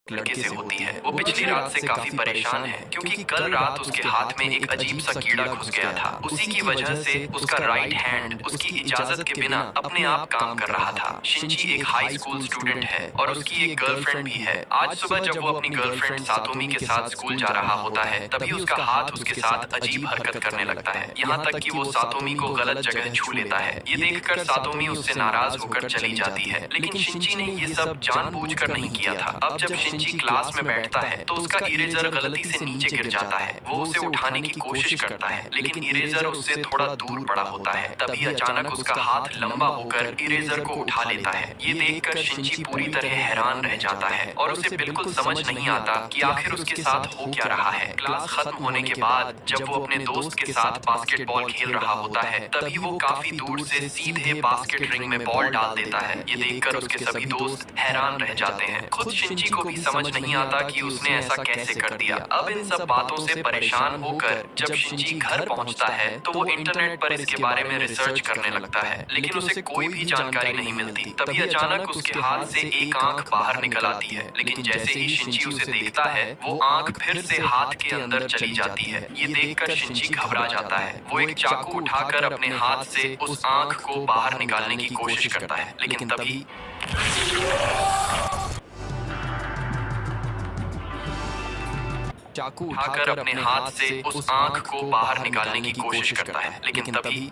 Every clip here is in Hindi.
लड़के से होती है। वो पिछली रात से काफी परेशान है क्योंकि कल रात उसके हाथ में एक अजीब सा कीड़ा घुस गया था। उसी की वजह से उसका राइट हैंड उसकी इजाजत के बिना अपने आप काम कर रहा था। शिंची एक हाई स्कूल स्टूडेंट है और उसकी एक गर्लफ्रेंड भी है। आज सुबह जब वो अपनी गर्लफ्रेंड सातोमी के साथ स्कूल जा रहा होता है तभी उसका हाथ उसके साथ अजीब हरकत करने लगता है, यहाँ तक कि वो सातोमी को गलत जगह छू लेता है। ये देखकर सातोमी उससे नाराज होकर चली जाती है, लेकिन शिंची ने ये सब जानबूझकर नहीं किया था। अब जब शिंची क्लास में बैठता है तो उसका इरेजर गलती से नीचे गिर जाता है। वो उसे उठाने की कोशिश करता है लेकिन इरेजर उससे थोड़ा दूर पड़ा होता है। तभी अचानक उसका हाथ लंबा होकर इरेजर को उठा लेता है। ये देखकर शिंची पूरी तरह हैरान रह जाता है और उसे बिल्कुल समझ नहीं आता कि आखिर उसके साथ हो क्या रहा है। क्लास खत्म होने के बाद जब वो अपने दोस्त के साथ बास्केटबॉल खेल रहा होता है तभी वो काफी दूर से सीधे बास्केट रिंग में बॉल डाल देता है। ये देखकर उसके सभी दोस्त हैरान रह जाते हैं। खुद शिंची को भी समझ नहीं आता कि उसने ऐसा कैसे कर दिया। अब इन सब बातों से परेशान होकर जब शिंची घर पहुंचता है तो वो इंटरनेट पर इसके बारे में रिसर्च करने लगता है, लेकिन उसे कोई भी जानकारी नहीं मिलती। तभी अचानक उसके हाथ से एक आंख बाहर निकल आती है, लेकिन जैसे ही शिंची उसे देखता है वो आंख फिर से हाथ के अंदर चली जाती है। ये देखकर शिंची घबरा जाता है। वो एक चाकू उठाकर अपने हाथ से उस आंख को बाहर निकालने की कोशिश करता है, लेकिन तभी चाकू उठाकर अपने हाथ से उस आंख को बाहर निकालने की कोशिश करता है, लेकिन तभी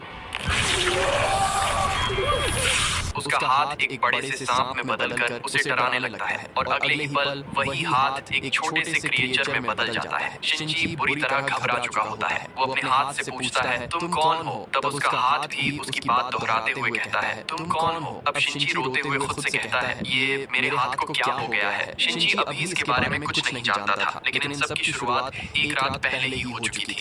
उसका हाथ एक बड़े से सांप में बदलकर उसे डराने लगता है और अगले ही पल वही हाथ एक छोटे से क्रिएचर में बदल जाता है। शिंची बुरी तरह घबरा चुका होता है। वो अपने हाथ से पूछता है, तुम कौन हो? तब उसका हाथ भी उसकी बात दोहराते हुए कहता है, तुम कौन हो? अब शिंची रोते हुए खुद से कहता है, ये मेरे हाथ को क्या हो गया है? शिंची अभी इसके बारे में कुछ नहीं जानता था, लेकिन इन सब की शुरुआत एक रात पहले ही हो चुकी थी।